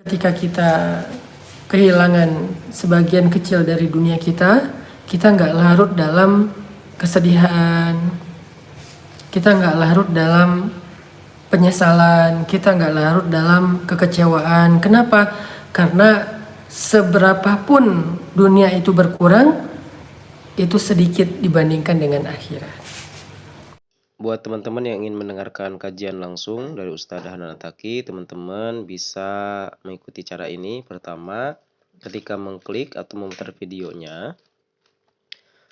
Ketika kita kehilangan sebagian kecil dari dunia kita, kita nggak larut dalam kesedihan, kita nggak larut dalam penyesalan, kita nggak larut dalam kekecewaan. Kenapa? Karena seberapapun dunia itu berkurang, itu sedikit dibandingkan dengan akhirat. Buat teman-teman yang ingin mendengarkan kajian langsung dari Ustadz Hanan Attaqi, teman-teman bisa mengikuti cara ini. Pertama, ketika mengklik atau memutar videonya,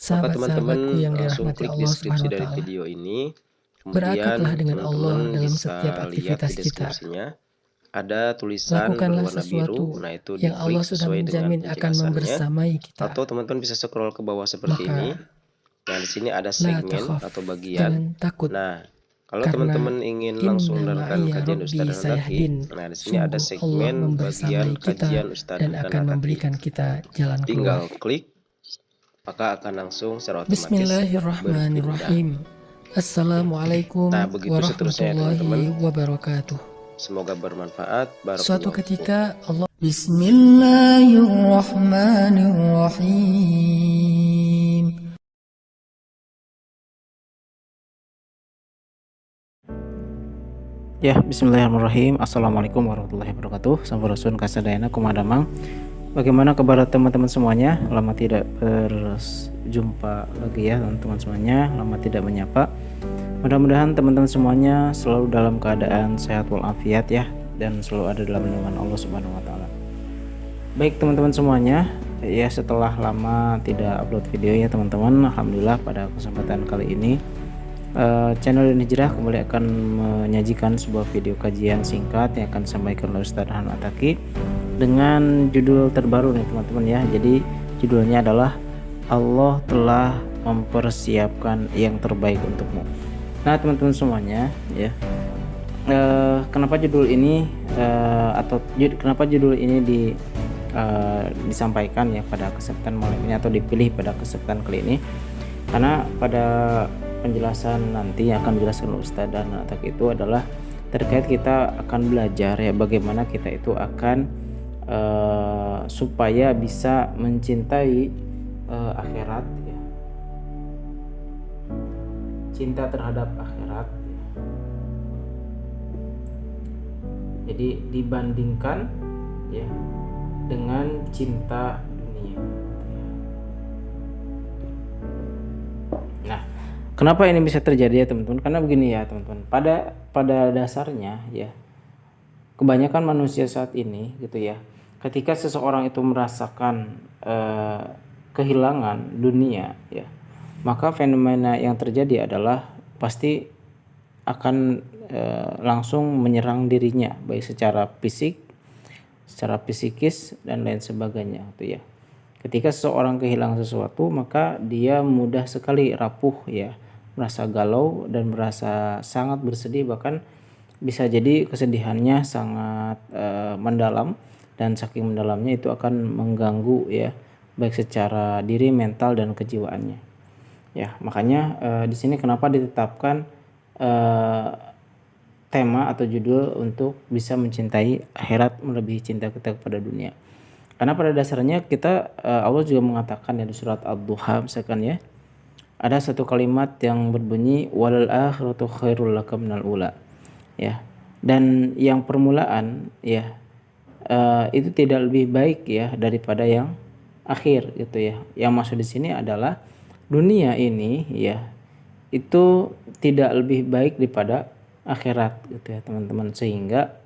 maka teman-teman Sahabat-sahabatku yang langsung dirahmati klik Allah deskripsi Subhanahu wa dari taala. video ini. Berakatlah Kemudian dengan Allah teman-teman dalam setiap bisa lihat di aktivitas kita. deskripsinya. Ada tulisan Lakukanlah berwarna biru, sesuatu nah itu yang Allah diklik sudah sesuai dengan menjamin akan penjelasannya. membersamai kita. Atau teman-teman bisa scroll ke bawah seperti ini. Maka, Nah, di sini ada la segmen takhaf, atau bagian. jangan takut, Nah, kalau karena teman-teman ingin langsung inna mendengarkan ma'iyya kajian rabbi Ustadz Hanan Attaqi, sayahdin. nah di sini ada Sungguh Allah segmen membersamai bagian kita kajian Ustadz dan Hanan akan Attaqi. memberikan kita jalan keluar. Tinggal klik, maka akan langsung secara otomatis berpindah. Bismillahirrahmanirrahim. Nah, Assalamualaikum begitu seterusnya ya teman-teman. warahmatullahi wabarakatuh. Semoga bermanfaat. Suatu Barakallahu fikum. ketika Allah Bismillahirrahmanirrahim. Ya, bismillahirrahmanirrahim. Assalamualaikum warahmatullahi wabarakatuh. Sampurasun kasadayana kumadamang. Bagaimana kabar teman-teman semuanya? Lama tidak berjumpa lagi ya teman-teman semuanya. Lama tidak menyapa. Mudah-mudahan teman-teman semuanya selalu dalam keadaan sehat walafiat ya, dan selalu ada dalam lindungan Allah Subhanahu wa taala. Baik teman-teman semuanya, ya setelah lama tidak upload video ya teman-teman, alhamdulillah pada kesempatan kali ini channel Hijrah kembali akan menyajikan sebuah video kajian singkat yang akan disampaikan oleh Ustadz Hanan Attaqi dengan judul terbaru nih teman-teman ya. Jadi judulnya adalah Allah telah mempersiapkan yang terbaik untukmu. Nah teman-teman semuanya ya, kenapa judul ini kenapa judul ini disampaikan ya pada kesempatan malam ini atau dipilih pada kesempatan kali ini, karena pada penjelasan nanti yang akan dijelaskan oleh Ustadz Hanan Attaqi itu adalah terkait kita akan belajar ya bagaimana kita itu akan supaya bisa mencintai akhirat ya, cinta terhadap akhirat ya. Jadi dibandingkan ya dengan cinta dunia. Nah, kenapa ini bisa terjadi ya teman-teman? Karena begini ya teman-teman. Pada dasarnya ya, kebanyakan manusia saat ini gitu ya, ketika seseorang itu merasakan kehilangan dunia ya, maka fenomena yang terjadi adalah pasti akan langsung menyerang dirinya, baik secara fisik, secara psikis dan lain sebagainya gitu ya. Ketika seseorang kehilangan sesuatu, maka dia mudah sekali rapuh ya, merasa galau dan merasa sangat bersedih, bahkan bisa jadi kesedihannya sangat mendalam, dan saking mendalamnya itu akan mengganggu ya, baik secara diri, mental dan kejiwaannya. Ya, makanya di sini kenapa ditetapkan tema atau judul untuk bisa mencintai akhirat melebihi cinta kita kepada dunia. Karena pada dasarnya kita Allah juga mengatakan ya di surat Ad-Duha misalkan ya, ada satu kalimat yang berbunyi walal akhiratu khairul laka minal ula ya, dan yang permulaan ya itu tidak lebih baik ya daripada yang akhir gitu ya. Yang maksud di sini adalah dunia ini ya itu tidak lebih baik daripada akhirat gitu ya teman-teman, sehingga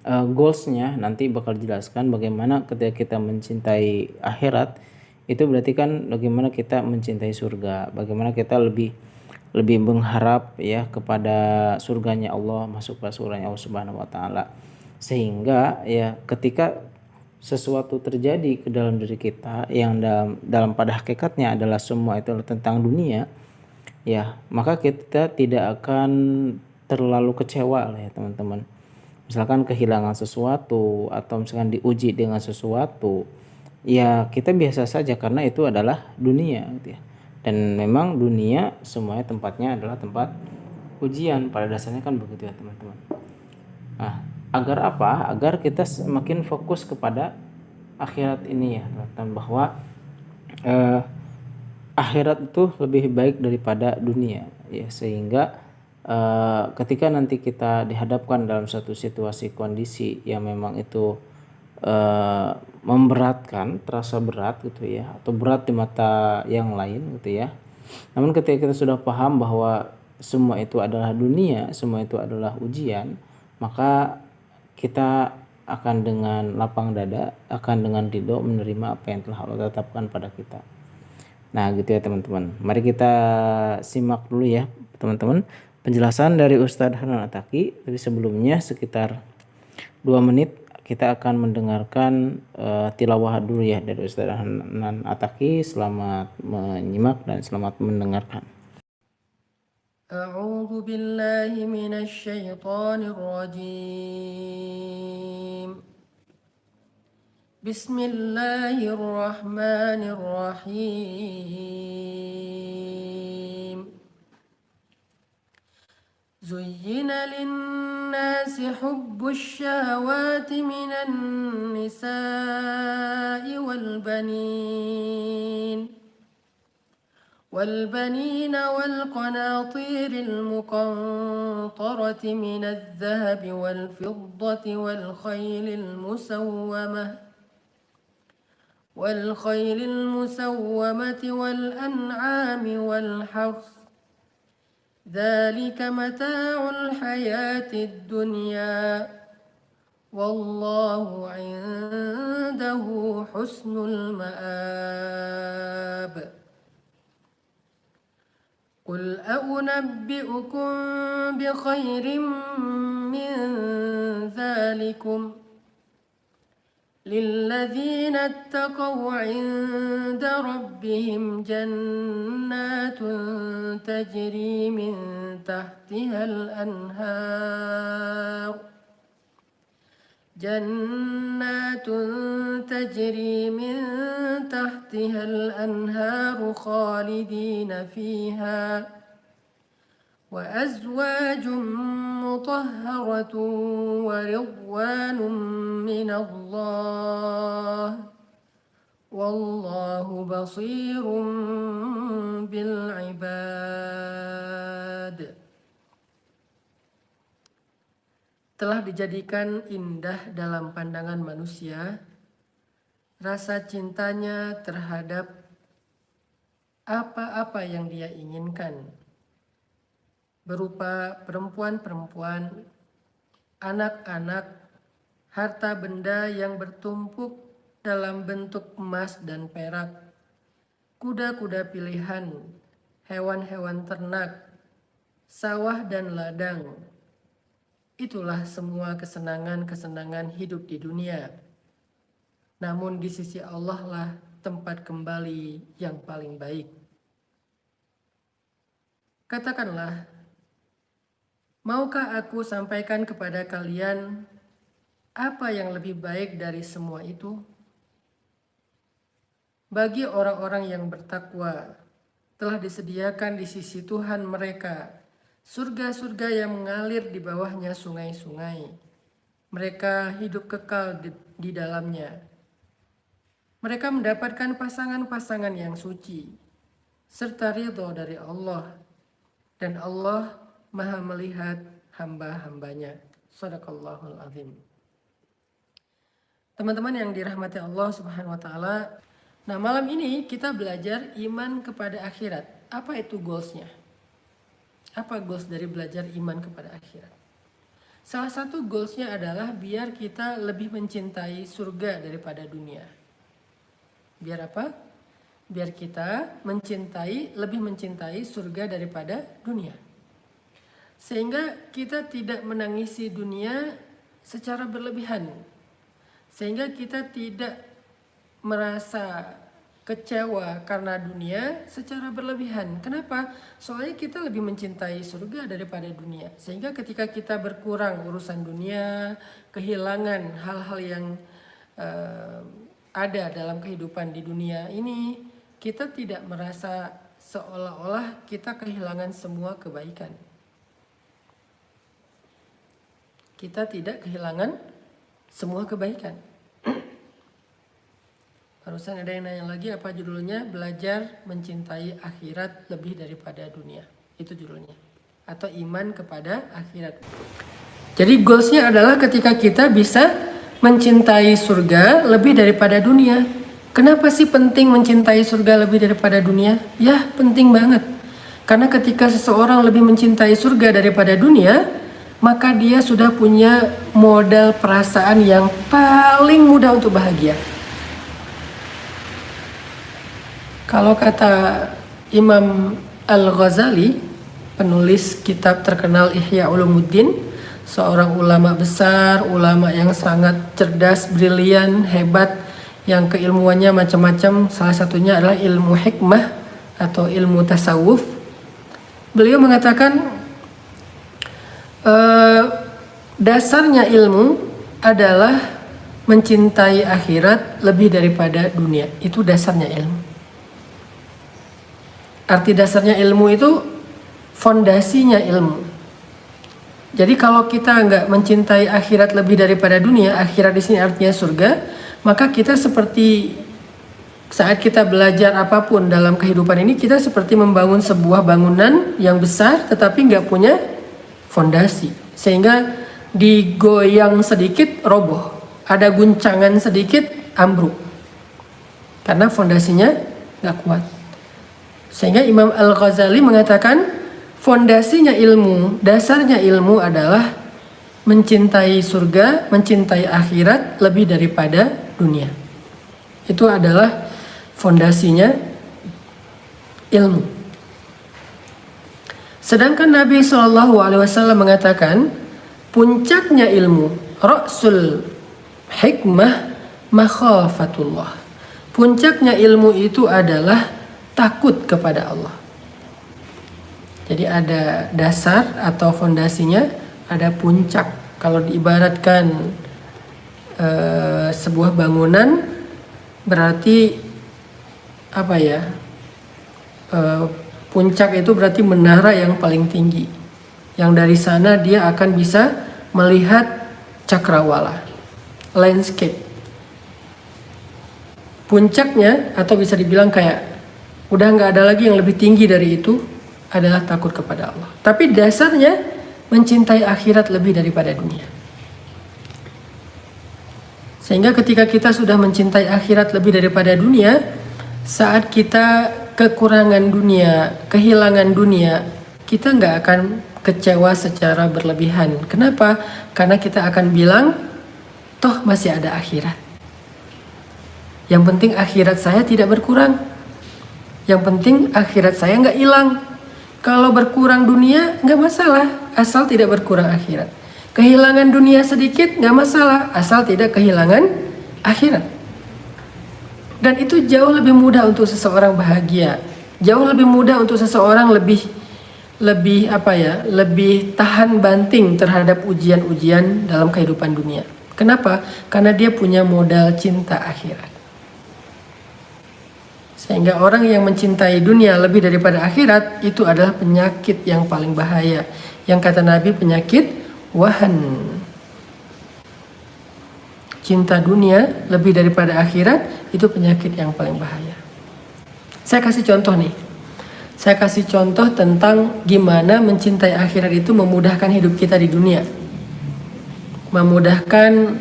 goalsnya nanti bakal dijelaskan bagaimana ketika kita mencintai akhirat itu berarti kan bagaimana kita mencintai surga, bagaimana kita lebih mengharap ya kepada surganya Allah, masuk ke surganya Allah Subhanahu wa taala, sehingga ya ketika sesuatu terjadi ke dalam diri kita yang dalam pada hakikatnya adalah semua itu tentang dunia ya, maka kita tidak akan terlalu kecewa lah ya teman-teman. Misalkan kehilangan sesuatu atau misalkan diuji dengan sesuatu, ya kita biasa saja karena itu adalah dunia gitu ya. Dan memang dunia semuanya tempatnya adalah tempat ujian, pada dasarnya kan begitu ya teman-teman. Nah, Agar apa? Agar kita semakin fokus kepada akhirat ini ya, dan bahwa akhirat itu lebih baik daripada dunia ya, sehingga ketika nanti kita dihadapkan dalam satu situasi kondisi yang memang itu memberatkan, terasa berat gitu ya, atau berat di mata yang lain gitu ya. Namun ketika kita sudah paham bahwa semua itu adalah dunia, semua itu adalah ujian, maka kita akan dengan lapang dada, akan dengan ridho menerima apa yang telah Allah tetapkan pada kita. Nah gitu ya teman-teman. Mari kita simak dulu ya teman-teman penjelasan dari Ustadz Hanan Ataki. Tapi sebelumnya sekitar 2 menit kita akan mendengarkan tilawah dulu ya dari Ustadz Hanan Ataki. Selamat menyimak dan selamat mendengarkan. أعوذ بالله من الشيطان الرجيم بسم الله الرحمن الرحيم زين للناس حب الشهوات من النساء والبنين والقناطير المقنطرة من الذهب والفضة والخيل المسومة والأنعام والحرث ذلك متاع الحياة الدنيا والله عنده حسن المآب قل أنبئكم بخير من ذلكم للذين اتقوا عند ربهم جنات تجري من تحتها الأنهار خالدين فيها وأزواج مطهرة ورضوان من الله والله بصير بالعباد. Telah dijadikan indah dalam pandangan manusia rasa cintanya terhadap apa-apa yang dia inginkan, berupa perempuan-perempuan, anak-anak, harta benda yang bertumpuk dalam bentuk emas dan perak, kuda-kuda pilihan, hewan-hewan ternak, sawah dan ladang. Itulah semua kesenangan-kesenangan hidup di dunia. Namun di sisi Allah lah tempat kembali yang paling baik. Katakanlah, maukah aku sampaikan kepada kalian apa yang lebih baik dari semua itu? Bagi orang-orang yang bertakwa, telah disediakan di sisi Tuhan mereka surga-surga yang mengalir di bawahnya sungai-sungai. Mereka hidup kekal di dalamnya. Mereka mendapatkan pasangan-pasangan yang suci, serta ridho dari Allah. Dan Allah Maha melihat hamba-hambanya. Shadaqallahul azim. Teman-teman yang dirahmati Allah Subhanahu wa taala, nah malam ini kita belajar iman kepada akhirat. Apa itu goalsnya? Apa goals dari belajar iman kepada akhirat? Salah satu goalsnya adalah biar kita lebih mencintai surga daripada dunia. Biar apa? Biar kita lebih mencintai surga daripada dunia. Sehingga kita tidak menangisi dunia secara berlebihan. Sehingga kita tidak merasa kecewa karena dunia secara berlebihan. Kenapa? Soalnya kita lebih mencintai surga daripada dunia. Sehingga ketika kita berkurang urusan dunia, kehilangan hal-hal yang ada dalam kehidupan di dunia ini, kita tidak merasa seolah-olah kita kehilangan semua kebaikan. kita tidak kehilangan semua kebaikan. Barusan ada yang nanya lagi, apa judulnya? Belajar mencintai akhirat lebih daripada dunia. Itu judulnya. Atau iman kepada akhirat. Jadi goalsnya adalah ketika kita bisa mencintai surga lebih daripada dunia. Kenapa sih penting mencintai surga lebih daripada dunia? Ya, penting banget. Karena ketika seseorang lebih mencintai surga daripada dunia, maka dia sudah punya modal perasaan yang paling mudah untuk bahagia. Kalau kata Imam Al-Ghazali, penulis kitab terkenal Ihya Ulumuddin, seorang ulama besar, ulama yang sangat cerdas, brilian, hebat, yang keilmuannya macam-macam, salah satunya adalah ilmu hikmah atau ilmu tasawuf. Beliau mengatakan dasarnya ilmu adalah mencintai akhirat lebih daripada dunia. Itu dasarnya ilmu. Arti dasarnya ilmu itu fondasinya ilmu. Jadi kalau kita nggak mencintai akhirat lebih daripada dunia, akhirat di sini artinya surga, maka kita seperti saat kita belajar apapun dalam kehidupan ini, kita seperti membangun sebuah bangunan yang besar tetapi nggak punya fondasi. Sehingga digoyang sedikit roboh, ada guncangan sedikit ambruk. Karena fondasinya nggak kuat. Sehingga Imam Al-Ghazali mengatakan fondasinya ilmu, dasarnya ilmu adalah mencintai surga, mencintai akhirat lebih daripada dunia. Itu adalah fondasinya ilmu. Sedangkan Nabi SAW mengatakan puncaknya ilmu, ra'sul hikmah makhafatullah. Puncaknya ilmu itu adalah takut kepada Allah. Jadi ada dasar atau fondasinya, ada puncak. Kalau diibaratkan sebuah bangunan, berarti apa ya? Puncak itu berarti menara yang paling tinggi. Yang dari sana dia akan bisa melihat cakrawala, landscape. Puncaknya atau bisa dibilang kayak udah nggak ada lagi yang lebih tinggi dari itu adalah takut kepada Allah. Tapi dasarnya mencintai akhirat lebih daripada dunia. Sehingga ketika kita sudah mencintai akhirat lebih daripada dunia, saat kita kekurangan dunia, kehilangan dunia, kita nggak akan kecewa secara berlebihan. Kenapa? Karena kita akan bilang, toh masih ada akhirat. Yang penting akhirat saya tidak berkurang. Yang penting akhirat saya nggak hilang. Kalau berkurang dunia nggak masalah, asal tidak berkurang akhirat. Kehilangan dunia sedikit nggak masalah, asal tidak kehilangan akhirat. Dan itu jauh lebih mudah untuk seseorang bahagia. Jauh lebih mudah untuk seseorang lebih tahan banting terhadap ujian-ujian dalam kehidupan dunia. Kenapa? Karena dia punya modal cinta akhirat. Sehingga orang yang mencintai dunia lebih daripada akhirat itu adalah penyakit yang paling bahaya. Yang kata Nabi penyakit wahan. Cinta dunia lebih daripada akhirat itu penyakit yang paling bahaya. Saya kasih contoh nih. Saya kasih contoh tentang gimana mencintai akhirat itu memudahkan hidup kita di dunia. Memudahkan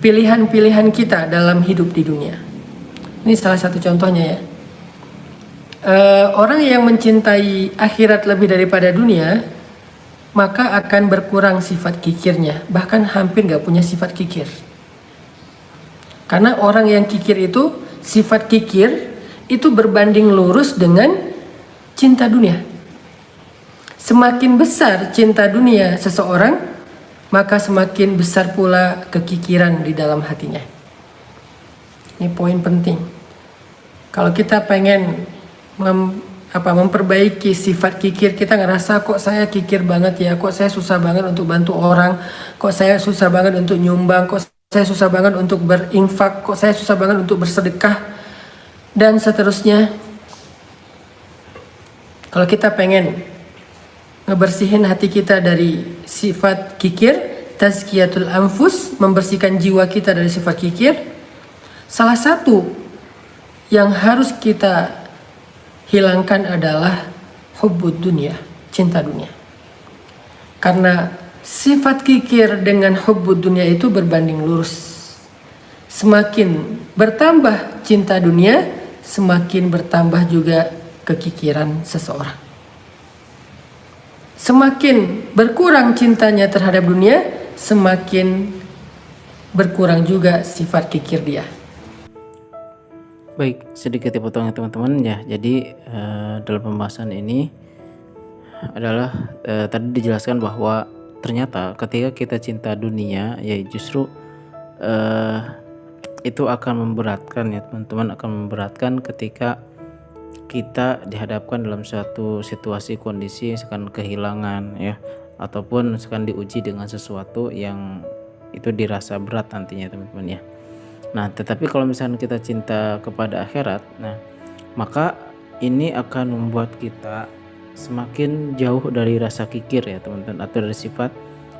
pilihan-pilihan kita dalam hidup di dunia. Ini salah satu contohnya ya. Orang yang mencintai akhirat lebih daripada dunia, maka akan berkurang sifat kikirnya. Bahkan hampir gak punya sifat kikir. Karena orang yang kikir itu, sifat kikir itu berbanding lurus dengan cinta dunia. Semakin besar cinta dunia seseorang, maka semakin besar pula kekikiran di dalam hatinya. Ini poin penting. Kalau kita pengen memperbaiki sifat kikir, kita ngerasa kok saya kikir banget ya, kok saya susah banget untuk bantu orang, kok saya susah banget untuk nyumbang, kok saya susah banget untuk berinfak, kok saya susah banget untuk bersedekah, dan seterusnya. Kalau kita pengen ngebersihin hati kita dari sifat kikir, tazkiyatul anfus, membersihkan jiwa kita dari sifat kikir. Salah satu yang harus kita hilangkan adalah hubbud dunia, cinta dunia. Karena sifat kikir dengan hubbud dunia itu berbanding lurus. Semakin bertambah cinta dunia, semakin bertambah juga kekikiran seseorang. Semakin berkurang cintanya terhadap dunia, semakin berkurang juga sifat kikir dia. Baik, sedikit dipotong ya teman-teman ya. Jadi dalam pembahasan ini adalah tadi dijelaskan bahwa ternyata ketika kita cinta dunia, ya justru itu akan memberatkan ya teman-teman, akan memberatkan ketika kita dihadapkan dalam suatu situasi kondisi misalkan kehilangan ya, ataupun misalkan diuji dengan sesuatu yang itu dirasa berat nantinya teman-teman ya. Nah, tetapi kalau misalkan kita cinta kepada akhirat, nah maka ini akan membuat kita semakin jauh dari rasa kikir ya teman-teman, atau dari sifat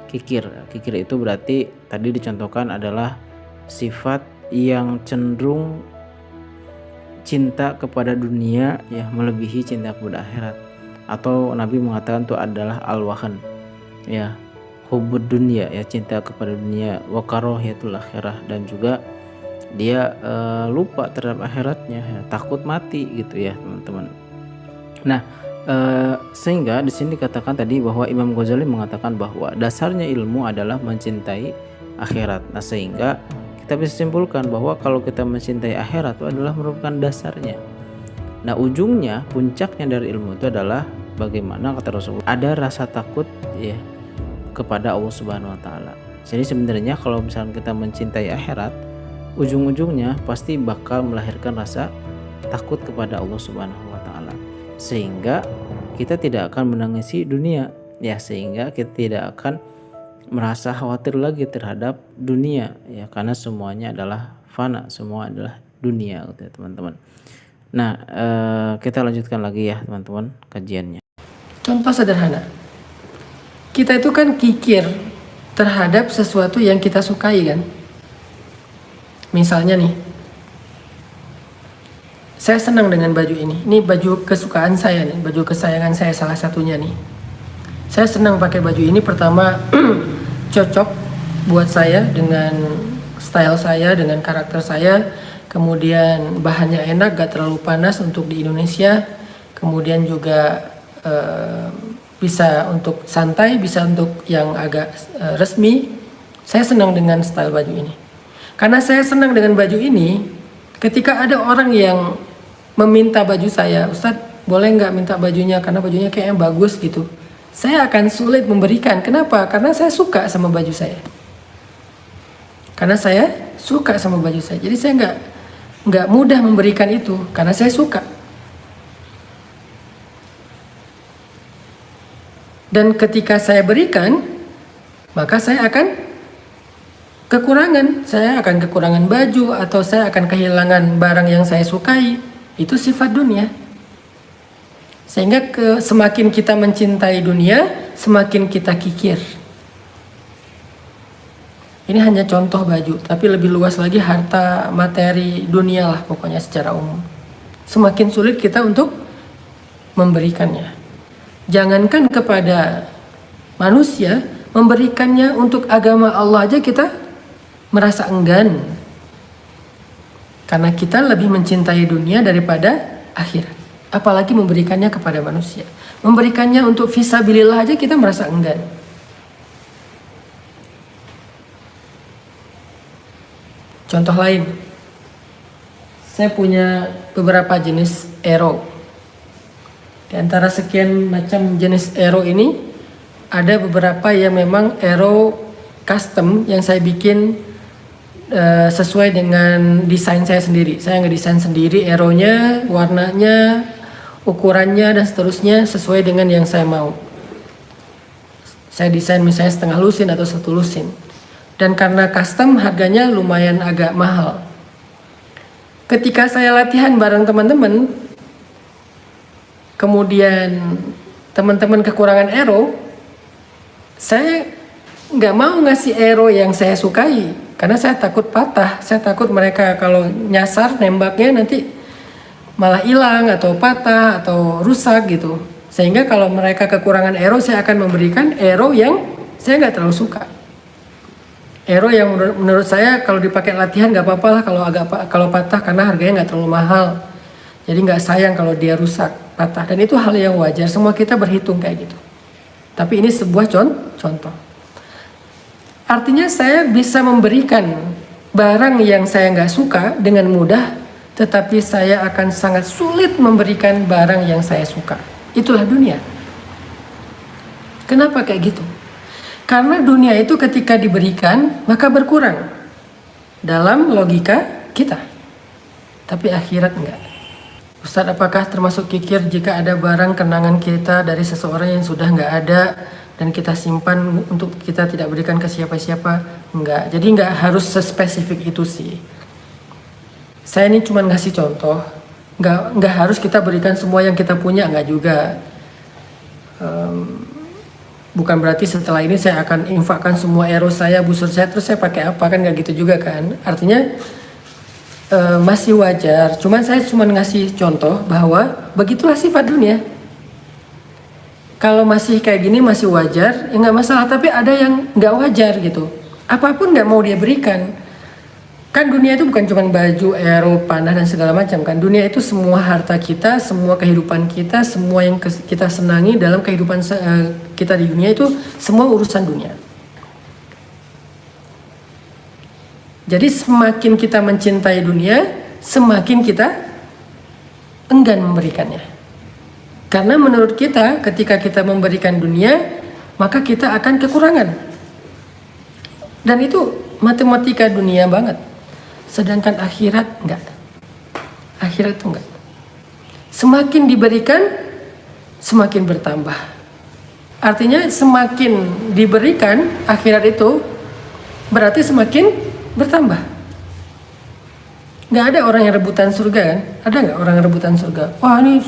kikir. Kikir itu berarti tadi dicontohkan adalah sifat yang cenderung cinta kepada dunia ya melebihi cinta kepada akhirat, atau Nabi mengatakan itu adalah al-wahan ya, hubbud dunia ya, cinta kepada dunia, wa karahiyatul akhirah, dan juga dia lupa terhadap akhiratnya ya, takut mati gitu ya teman-teman. Nah, sehingga di sini dikatakan tadi bahwa Imam Ghazali mengatakan bahwa dasarnya ilmu adalah mencintai akhirat. Nah, sehingga kita bisa simpulkan bahwa kalau kita mencintai akhirat itu adalah merupakan dasarnya. Nah, ujungnya, puncaknya dari ilmu itu adalah bagaimana kata Rasulullah, ada rasa takut ya kepada Allah Subhanahu wa taala. Jadi sebenarnya kalau misalnya kita mencintai akhirat, ujung-ujungnya pasti bakal melahirkan rasa takut kepada Allah Subhanahu wa taala. Sehingga kita tidak akan menangisi dunia ya, sehingga kita tidak akan merasa khawatir lagi terhadap dunia ya, karena semuanya adalah fana, semua adalah dunia gitu ya teman-teman. Nah, kita lanjutkan lagi ya teman-teman kajiannya. Contoh sederhana, kita itu kan kikir terhadap sesuatu yang kita sukai kan. Misalnya nih, saya senang dengan baju ini baju kesukaan saya nih, baju kesayangan saya salah satunya nih. Saya senang pakai baju ini, pertama cocok buat saya dengan style saya, dengan karakter saya. Kemudian bahannya enak, gak terlalu panas untuk di Indonesia. Kemudian juga bisa untuk santai, bisa untuk yang agak resmi. Saya senang dengan style baju ini. Karena saya senang dengan baju ini, ketika ada orang yang meminta baju saya, Ustadz boleh nggak minta bajunya karena bajunya kayaknya bagus gitu, saya akan sulit memberikan. Kenapa? Karena saya suka sama baju saya. Karena saya suka sama baju saya. Jadi saya nggak mudah memberikan itu karena saya suka. Dan ketika saya berikan, maka saya akan kekurangan. Saya akan kekurangan baju atau saya akan kehilangan barang yang saya sukai. Itu sifat dunia. Sehingga semakin kita mencintai dunia, semakin kita kikir. Ini hanya contoh baju, tapi lebih luas lagi harta materi dunia lah pokoknya secara umum. Semakin sulit kita untuk memberikannya. Jangankan kepada manusia, memberikannya untuk agama Allah aja kita merasa enggan. Karena kita lebih mencintai dunia daripada akhirat. Apalagi memberikannya kepada manusia. Memberikannya untuk fisabilillah aja kita merasa enggan. Contoh lain, saya punya beberapa jenis aero. Di antara sekian macam jenis aero ini, ada beberapa yang memang aero custom yang saya bikin sesuai dengan desain saya sendiri. Saya ngedesain sendiri aeronya, warnanya, ukurannya, dan seterusnya sesuai dengan yang saya mau. Saya desain misalnya setengah lusin atau 1 lusin. Dan karena custom harganya lumayan agak mahal. Ketika saya latihan bareng teman-teman, kemudian teman-teman kekurangan arrow, saya nggak mau ngasih arrow yang saya sukai karena saya takut patah. Saya takut mereka kalau nyasar nembaknya nanti malah hilang atau patah atau rusak gitu. Sehingga kalau mereka kekurangan arrow, saya akan memberikan arrow yang saya nggak terlalu suka. Arrow yang menurut saya kalau dipakai latihan nggak apa-apa lah kalau patah, karena harganya nggak terlalu mahal. Jadi nggak sayang kalau dia rusak, patah. Dan itu hal yang wajar, semua kita berhitung kayak gitu. Tapi ini sebuah contoh. Artinya saya bisa memberikan barang yang saya nggak suka dengan mudah, tetapi saya akan sangat sulit memberikan barang yang saya suka. Itulah dunia. Kenapa kayak gitu? Karena dunia itu ketika diberikan maka berkurang dalam logika kita. Tapi akhirat enggak. Ustadz, apakah termasuk kikir jika ada barang kenangan kita dari seseorang yang sudah enggak ada dan kita simpan untuk kita tidak berikan ke siapa-siapa? Enggak. Jadi enggak harus sespesifik itu sih. Saya ini cuma ngasih contoh. Enggak harus kita berikan semua yang kita punya, enggak juga. Bukan berarti setelah ini saya akan infakkan semua arrow saya, busur saya, terus saya pakai apa, kan nggak gitu juga kan. Artinya masih wajar. Cuman saya cuma ngasih contoh bahwa begitulah sifat dunia. Kalau masih kayak gini masih wajar, ya nggak masalah. Tapi ada yang nggak wajar gitu. Apapun nggak mau dia berikan. Kan dunia itu bukan cuma baju, arrow, panah dan segala macam kan. Dunia itu semua harta kita, semua kehidupan kita, semua yang kita senangi dalam kehidupan kita di dunia itu semua urusan dunia. Jadi semakin kita mencintai dunia, semakin kita enggan memberikannya. Karena menurut kita ketika kita memberikan dunia, maka kita akan kekurangan. Dan itu matematika dunia banget. Sedangkan akhirat enggak. Akhirat itu enggak. Semakin diberikan, semakin bertambah. Artinya semakin diberikan akhirat itu berarti semakin bertambah. Nggak ada orang yang rebutan surga kan? Ada nggak orang yang rebutan surga? Wah ini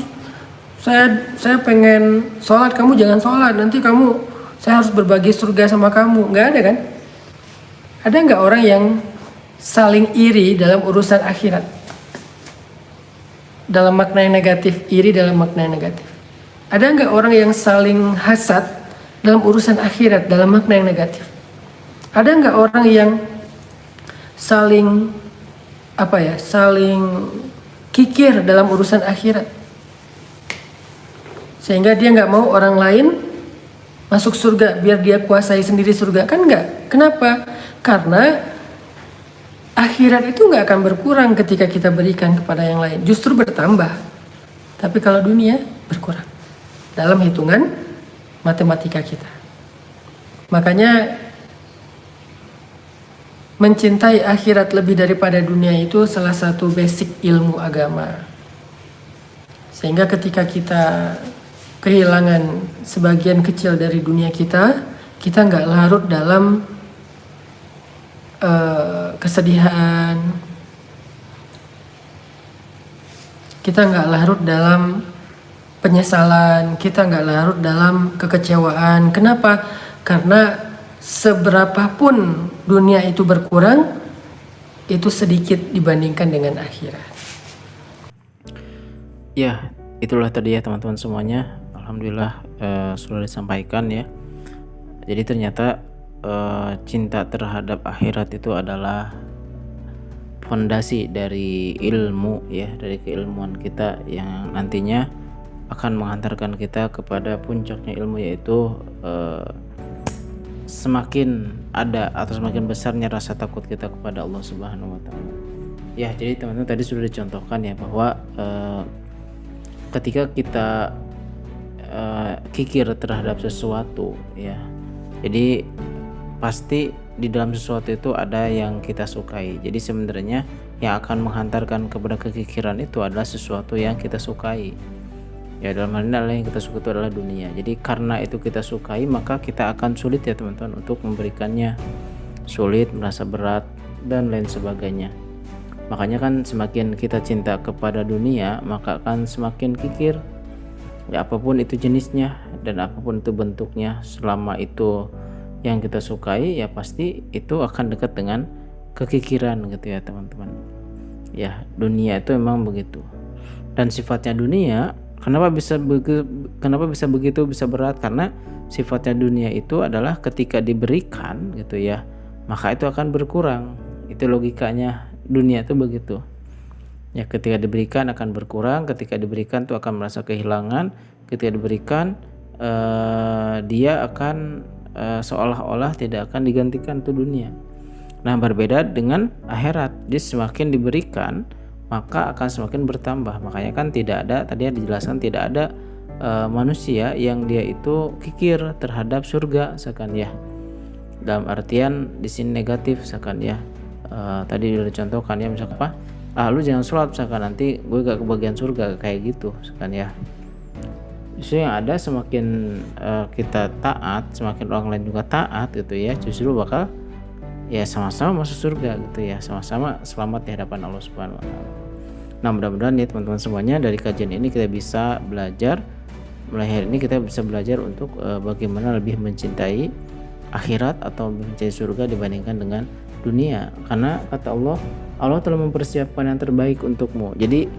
saya pengen sholat, kamu jangan sholat, nanti saya harus berbagi surga sama kamu. Nggak ada kan? Ada nggak orang yang saling iri dalam urusan akhirat? Dalam makna yang negatif, iri dalam makna yang negatif. Ada nggak orang yang saling hasad dalam urusan akhirat dalam makna yang negatif? Ada nggak orang yang saling kikir dalam urusan akhirat sehingga dia nggak mau orang lain masuk surga biar dia kuasai sendiri surga? Kan nggak. Kenapa? Karena akhirat itu nggak akan berkurang ketika kita berikan kepada yang lain, justru bertambah. Tapi kalau dunia berkurang dalam hitungan matematika kita. Makanya mencintai akhirat lebih daripada dunia itu salah satu basic ilmu agama. Sehingga ketika kita kehilangan sebagian kecil dari dunia kita nggak larut dalam kesedihan, kita nggak larut dalam penyesalan, kita nggak larut dalam kekecewaan. Kenapa? Karena seberapapun dunia itu berkurang, itu sedikit dibandingkan dengan akhirat. Ya, itulah tadi ya teman-teman semuanya. Alhamdulillah sudah disampaikan ya. Jadi ternyata cinta terhadap akhirat itu adalah fondasi dari ilmu ya, dari keilmuan kita yang nantinya akan menghantarkan kita kepada puncaknya ilmu, yaitu semakin ada atau semakin besarnya rasa takut kita kepada Allah Subhanahu wa taala. Ya, jadi teman-teman tadi sudah dicontohkan ya bahwa ketika kita kikir terhadap sesuatu ya, jadi pasti di dalam sesuatu itu ada yang kita sukai. Jadi sebenarnya yang akan menghantarkan kepada kekikiran itu adalah sesuatu yang kita sukai. Ya, dalam hal ini adalah yang kita suka itu adalah dunia. Jadi karena itu kita sukai, maka kita akan sulit ya teman-teman untuk memberikannya. Sulit, merasa berat dan lain sebagainya. Makanya kan semakin kita cinta kepada dunia, maka akan semakin kikir. Ya, apapun itu jenisnya, dan apapun itu bentuknya, selama itu yang kita sukai, ya pasti itu akan dekat dengan kekikiran gitu ya teman-teman. Ya, dunia itu memang begitu. Dan sifatnya dunia, kenapa bisa begitu, bisa berat? Karena sifatnya dunia itu adalah ketika diberikan gitu ya, maka itu akan berkurang. Itu logikanya dunia itu begitu. Ya, ketika diberikan akan berkurang, ketika diberikan tuh akan merasa kehilangan, ketika diberikan dia akan seolah-olah tidak akan digantikan tuh dunia. Nah, berbeda dengan akhirat, dia semakin diberikan maka akan semakin bertambah. Makanya kan tidak ada, tadi dijelaskan tidak ada manusia yang dia itu kikir terhadap surga misalkan ya. Dalam artian di sini negatif misalkan ya. Tadi udah dicontohkan ya, misalkan apa? Lu jangan sholat misalkan, nanti gue gak kebagian surga, kayak gitu misalkan ya. Justru yang ada semakin kita taat, semakin orang lain juga taat gitu ya, justru bakal ya sama-sama masuk surga gitu ya, sama-sama selamat di hadapan Allah Subhanahu wa taala. Nah, mudah-mudahan nih teman-teman semuanya dari kajian ini kita bisa belajar, mulai hari ini kita bisa belajar untuk bagaimana lebih mencintai akhirat atau mencintai surga dibandingkan dengan dunia. Karena kata Allah telah mempersiapkan yang terbaik untukmu. Jadi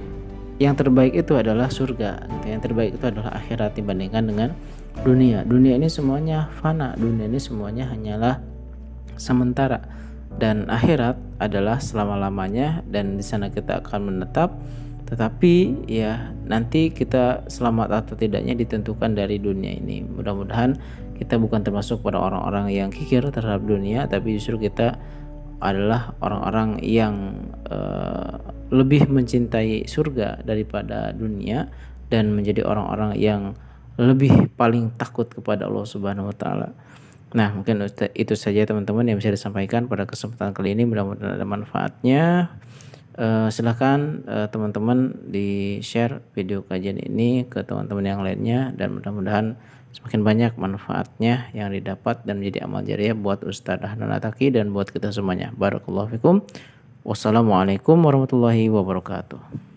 yang terbaik itu adalah surga gitu. Yang terbaik itu adalah akhirat dibandingkan dengan dunia. Dunia ini semuanya fana, dunia ini semuanya hanyalah sementara, dan akhirat adalah selama-lamanya, dan di sana kita akan menetap. Tetapi ya nanti kita selamat atau tidaknya ditentukan dari dunia ini. Mudah-mudahan kita bukan termasuk pada orang-orang yang kikir terhadap dunia, tapi justru kita adalah orang-orang yang lebih mencintai surga daripada dunia, dan menjadi orang-orang yang lebih paling takut kepada Allah Subhanahu wa taala. Nah, mungkin itu saja teman-teman yang bisa disampaikan pada kesempatan kali ini, mudah-mudahan ada manfaatnya. Silahkan teman-teman di-share video kajian ini ke teman-teman yang lainnya, dan mudah-mudahan semakin banyak manfaatnya yang didapat dan menjadi amal jariah buat Ustadz Dahlan Ataki dan buat kita semuanya. Barakallahu fikum. Wassalamualaikum warahmatullahi wabarakatuh.